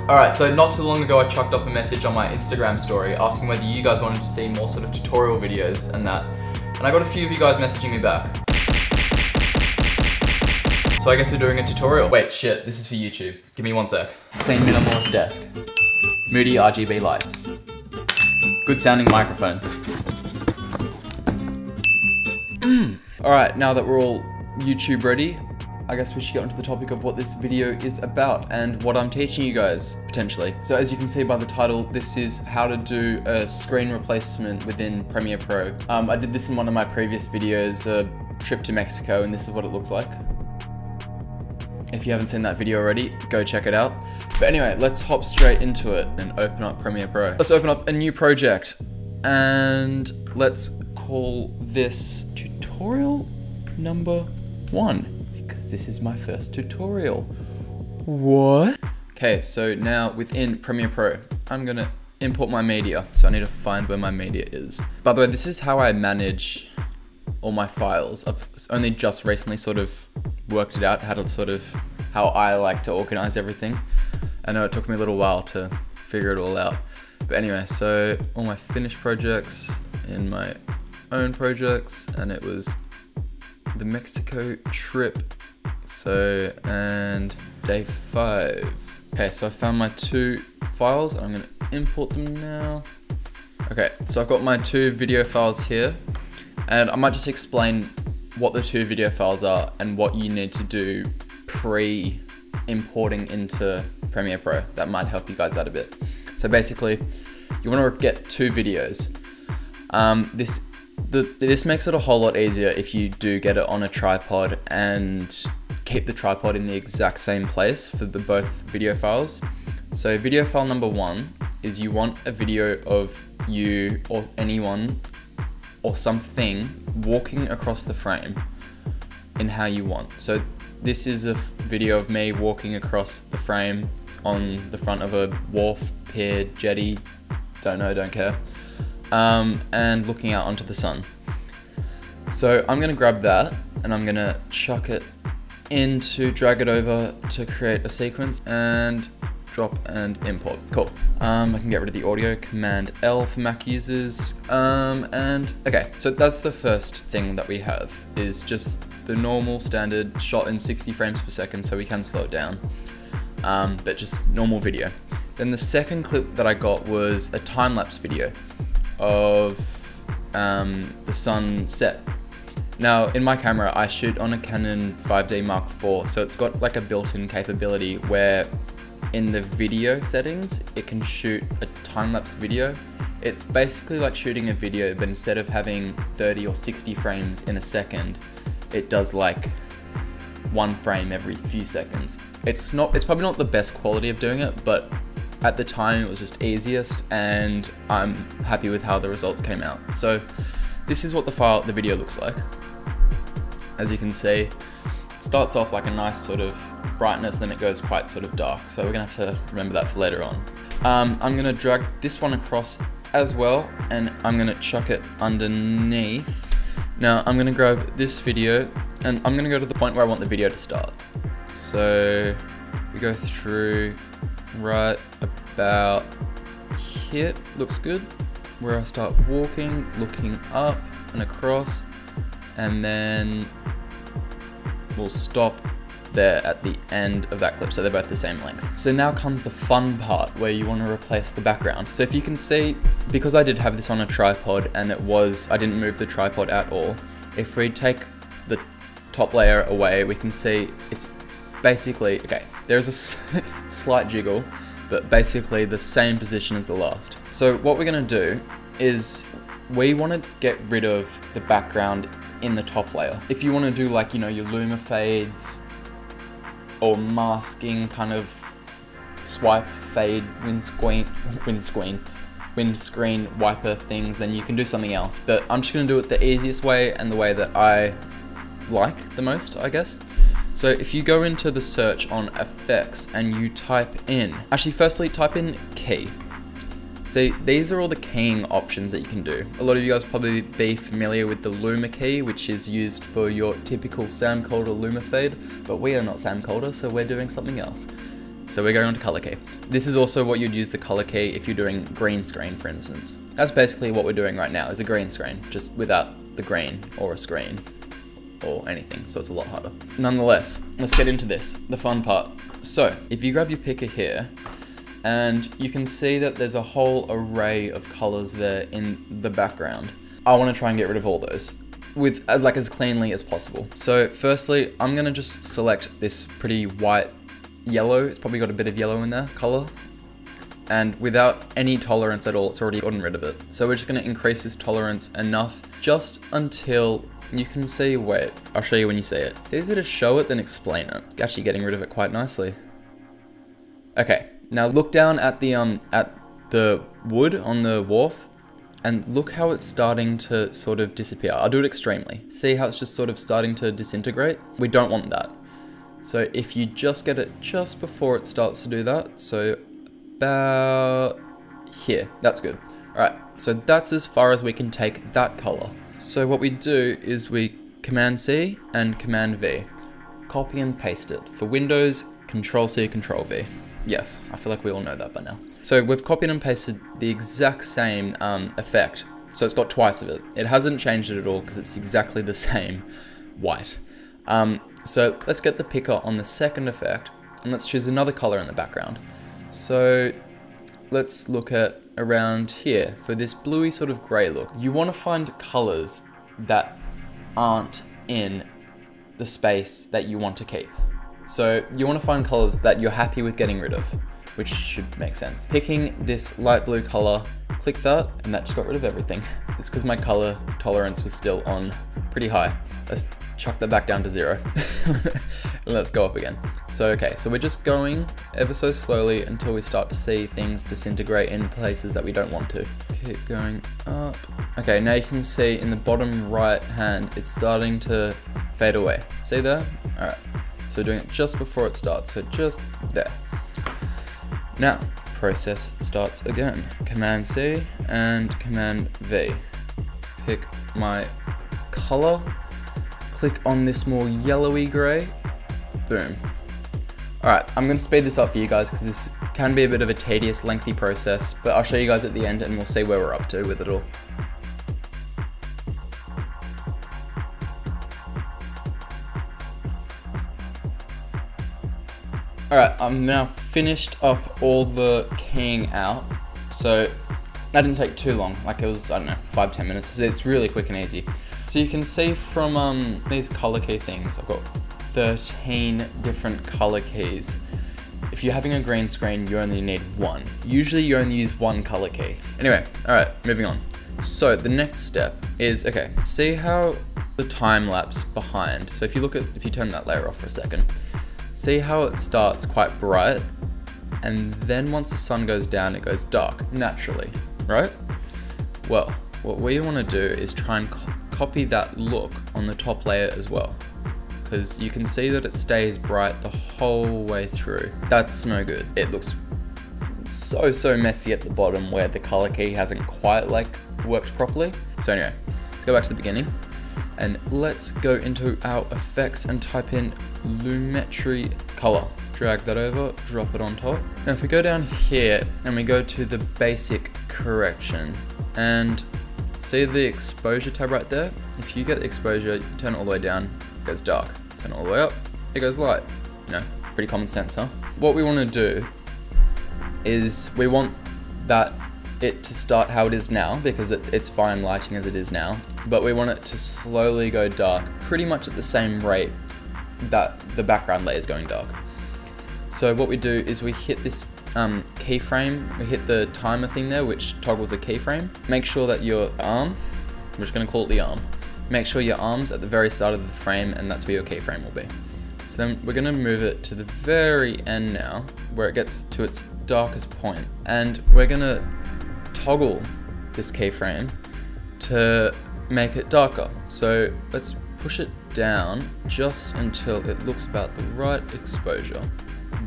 Alright, so not too long ago I chucked up a message on my Instagram story asking whether you guys wanted to see more sort of tutorial videos and that. And I got a few of you guys messaging me back. So I guess we're doing a tutorial. Wait, shit, this is for YouTube. Give me one sec. Clean minimalist desk. Moody RGB lights. Good sounding microphone. Alright, now that we're all YouTube ready, I guess we should get onto the topic of what this video is about and what I'm teaching you guys, potentially. So as you can see by the title, this is how to do a screen replacement within Premiere Pro. I did this in one of my previous videos, a trip to Mexico, and this is what it looks like. If you haven't seen that video already, go check it out. But anyway, let's hop straight into it and open up Premiere Pro. Let's open up a new project and let's call this tutorial number 1. Because this is my first tutorial. What? Okay, so now within Premiere Pro, I'm gonna import my media. So I need to find where my media is. By the way, this is how I manage all my files. I've only just recently sort of worked it out, how I like to organize everything. I know it took me a little while to figure it all out. But anyway, so all my finished projects in my own projects, and it was the Mexico trip, so, and day 5. Okay, so I found my 2 files. I'm gonna import them now. Okay, so I've got my 2 video files here, and I might just explain what the 2 video files are and what you need to do pre-importing into Premiere Pro. That might help you guys out a bit. So basically, you wanna get 2 videos. This makes it a whole lot easier if you do get it on a tripod and keep the tripod in the exact same place for the both video files. So video file number 1 is you want a video of you or anyone or something walking across the frame in how you want. So this is a video of me walking across the frame on the front of a wharf, pier, jetty, don't know, don't care. And looking out onto the sun. So I'm gonna grab that and I'm gonna chuck it drag it over to create a sequence and drop and import. Cool. I can get rid of the audio, Command L for Mac users. And okay, so that's the first thing that we have, is just the normal standard shot in 60 frames per second, so we can slow it down. But just normal video. Then the second clip that I got was a time-lapse video of the sunset. Now in my camera I shoot on a Canon 5D Mark IV, so it's got like a built-in capability where in the video settings it can shoot a time-lapse video. It's basically like shooting a video, but instead of having 30 or 60 frames in a second, it does like 1 frame every few seconds. It's probably not the best quality of doing it, but at the time it was just easiest, and I'm happy with how the results came out. So this is what the video looks like. As you can see, it starts off like a nice sort of brightness, then it goes quite sort of dark. So we're gonna have to remember that for later on. I'm gonna drag this one across as well, and I'm gonna chuck it underneath. Now I'm gonna grab this video, and I'm gonna go to the point where I want the video to start. So we go through right about here, looks good, where I start walking, looking up and across, and then we'll stop there at the end of that clip, so they're both the same length. So now comes the fun part where you want to replace the background. So if you can see, because I did have this on a tripod and I didn't move the tripod at all, if we take the top layer away, we can see it's basically, okay, there's a slight jiggle, but basically the same position as the last. So what we're gonna do is we wanna get rid of the background in the top layer. If you wanna do like, you know, your luma fades or masking kind of swipe, fade, windscreen wiper things, then you can do something else. But I'm just gonna do it the easiest way and the way that I like the most, I guess. So if you go into the search on effects and you type in, firstly type in key. So these are all the keying options that you can do. A lot of you guys will probably be familiar with the Luma key, which is used for your typical Sam Kolder Luma fade, but we are not Sam Kolder, so we're doing something else. So we're going on to color key. This is also what you'd use the color key if you're doing green screen, for instance. That's basically what we're doing right now, is a green screen, just without the green or a screen or anything, so it's a lot harder. Nonetheless, let's get into this, the fun part. So if you grab your picker here, and you can see that there's a whole array of colors there in the background. I want to try and get rid of all those with like as cleanly as possible. So firstly, I'm gonna just select this pretty white yellow. It's probably got a bit of yellow in there, color. And without any tolerance at all, it's already gotten rid of it. So we're just gonna increase this tolerance enough just until you can see, wait, I'll show you when you see it. It's easier to show it than explain it. It's actually getting rid of it quite nicely. Okay, now look down at the wood on the wharf and look how it's starting to sort of disappear. I'll do it extremely. See how it's just sort of starting to disintegrate? We don't want that. So if you just get it just before it starts to do that, so about here, that's good. All right, so that's as far as we can take that color. So what we do is we Command C and Command V, copy and paste it. For Windows, Control C, Control V. Yes, I feel like we all know that by now. So we've copied and pasted the exact same effect. So it's got twice of it. It hasn't changed it at all because it's exactly the same white. So let's get the picker on the second effect and let's choose another color in the background. So let's look at around here for this bluey sort of gray look. You want to find colors that aren't in the space that you want to keep. So you want to find colors that you're happy with getting rid of, which should make sense. Picking this light blue color, click that, and that just got rid of everything. It's because my color tolerance was still on pretty high. Let's chuck that back down to 0. And let's go up again. So okay, so we're just going ever so slowly until we start to see things disintegrate in places that we don't want to. Keep going up. Okay, now you can see in the bottom right hand, it's starting to fade away. See there? All right. So doing it just before it starts, so just there. Now, process starts again. Command C and Command V. Pick my color, click on this more yellowy gray, boom. All right, I'm gonna speed this up for you guys because this can be a bit of a tedious, lengthy process, but I'll show you guys at the end and we'll see where we're up to with it all. Alright, I'm now finished up all the keying out, so that didn't take too long, like it was, I don't know, 5-10 minutes, it's really quick and easy. So you can see from these color key things, I've got 13 different color keys. If you're having a green screen, you only need one. Usually you only use one color key. Anyway, alright, moving on. So the next step is, okay, see how the time lapse behind, so if you turn that layer off for a second, see how it starts quite bright, and then once the sun goes down, it goes dark, naturally, right? Well, what we want to do is try and copy that look on the top layer as well, because you can see that it stays bright the whole way through. That's no good. It looks so messy at the bottom where the color key hasn't quite worked properly. So anyway, let's go back to the beginning. And let's go into our effects and type in Lumetri color. Drag that over, drop it on top. Now if we go down here and we go to the basic correction and see the exposure tab right there? If you get exposure, turn it all the way down, it goes dark. Turn it all the way up, it goes light. You know, pretty common sense, huh? What we want to do is we want it to start how it is now because it's fine lighting as it is now, but we want it to slowly go dark pretty much at the same rate that the background layer is going dark. So what we do is we hit this keyframe, we hit the timer thing there which toggles a keyframe. Make sure that your arm, we're just going to call it the arm, make sure your arm's at the very start of the frame and that's where your keyframe will be. So then we're going to move it to the very end now where it gets to its darkest point, and we're going to toggle this keyframe to make it darker. So let's push it down just until it looks about the right exposure.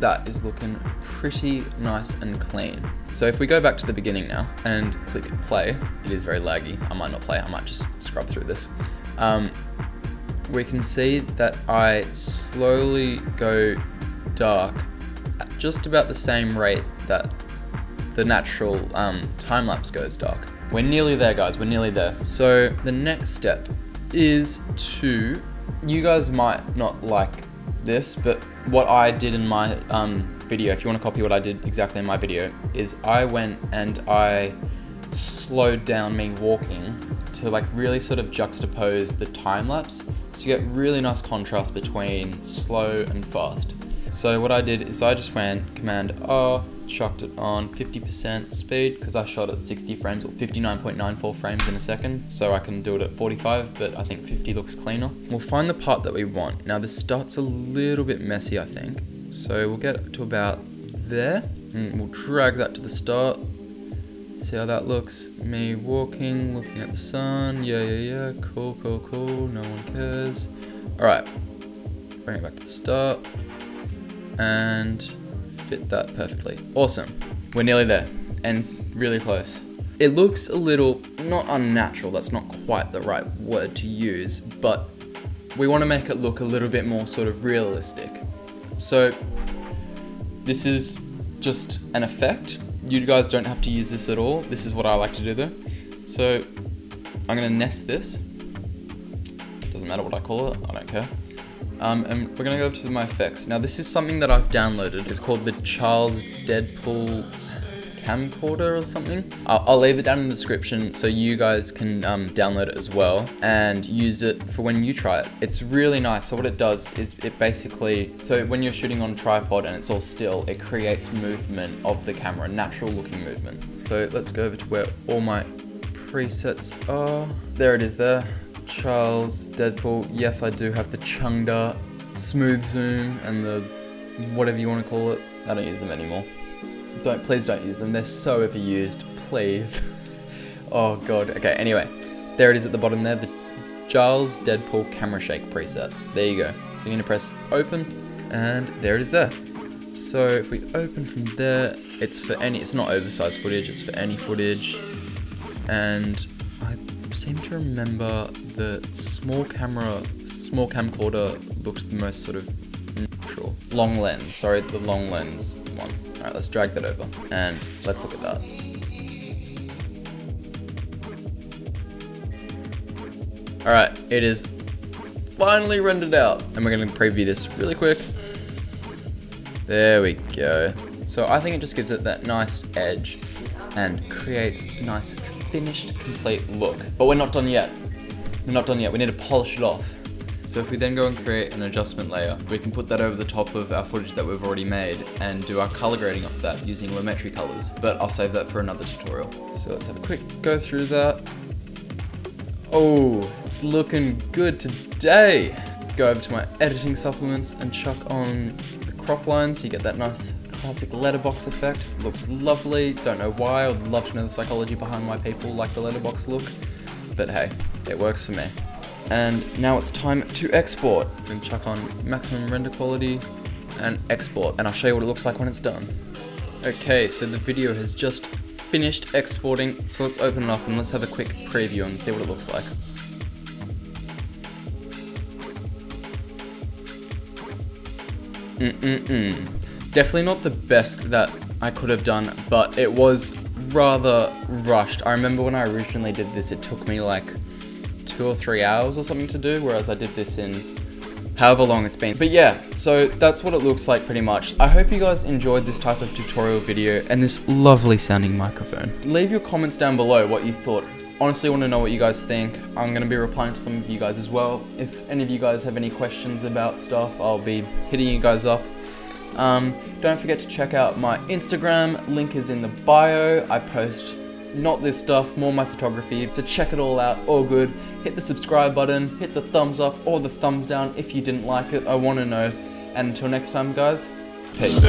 That is looking pretty nice and clean. So if we go back to the beginning now and click play, it is very laggy. I might not play, I might just scrub through this. We can see that I slowly go dark at just about the same rate that the natural time-lapse goes dark. We're nearly there, guys, we're nearly there. So the next step is to, you guys might not like this, but what I did in my video, if you want to copy what I did exactly in my video, is I went and I slowed down me walking to like really sort of juxtapose the time-lapse, so you get really nice contrast between slow and fast. So what I did is I just went Command R, chucked it on 50% speed, because I shot at 60 frames or 59.94 frames in a second, so I can do it at 45, but I think 50 looks cleaner. We'll find the part that we want. Now this start's a little bit messy, I think. So we'll get it to about there, and we'll drag that to the start. See how that looks? Me walking, looking at the sun, yeah, cool, no one cares. All right, bring it back to the start, and fit that perfectly. Awesome, we're nearly there, and it's really close. It looks a little, not unnatural, that's not quite the right word to use, but we want to make it look a little bit more sort of realistic. So this is just an effect. You guys don't have to use this at all. This is what I like to do though. So I'm gonna nest this. Doesn't matter what I call it, I don't care. And we're gonna go to my effects. Now this is something that I've downloaded. It's called the Charles Deadpool camcorder or something. I'll leave it down in the description so you guys can download it as well and use it for when you try it. It's really nice. So what it does is it basically, so when you're shooting on a tripod and it's all still, it creates movement of the camera, natural looking movement. So let's go over to where all my presets are. There it is there. Charles Deadpool. Yes, I do have the Chungda smooth zoom and the whatever you want to call it. I don't use them anymore. Please don't use them, they're so overused, please. Oh god, okay, anyway. There it is at the bottom there, the Charles Deadpool camera shake preset. There you go. So you're gonna press open, and there it is there. So if we open from there, it's for any, it's not oversized footage, it's for any footage. And I seem to remember the small camcorder looked the most sort of natural. Long lens, sorry, the long lens one. Alright, let's drag that over and let's look at that. Alright, it is finally rendered out, and we're going to preview this really quick. There we go. So I think it just gives it that nice edge and creates a nice finished complete look. But we're not done yet. We're not done yet, we need to polish it off. So if we then go and create an adjustment layer, we can put that over the top of our footage that we've already made and do our color grading off that using Lumetri colors, but I'll save that for another tutorial. So let's have a quick go through that. Oh, it's looking good today. Go over to my editing supplements and chuck on the crop line so you get that nice classic letterbox effect. Looks lovely, don't know why, I would love to know the psychology behind why people like the letterbox look, but hey, it works for me. And now it's time to export. And chuck on maximum render quality and export. And I'll show you what it looks like when it's done. Okay, so the video has just finished exporting. So let's open it up and let's have a quick preview and see what it looks like. Definitely not the best that I could have done, but it was rather rushed. I remember when I originally did this, it took me like 2 or 3 hours or something to do, whereas I did this in however long it's been. But yeah, so that's what it looks like pretty much. I hope you guys enjoyed this type of tutorial video and this lovely sounding microphone. Leave your comments down below what you thought. Honestly, I want to know what you guys think. I'm going to be replying to some of you guys as well. If any of you guys have any questions about stuff, I'll be hitting you guys up. Don't forget to check out my Instagram, link is in the bio. I post not this stuff, more my photography, so check it all out, all good. Hit the subscribe button, hit the thumbs up or the thumbs down if you didn't like it, I want to know. And until next time guys, peace.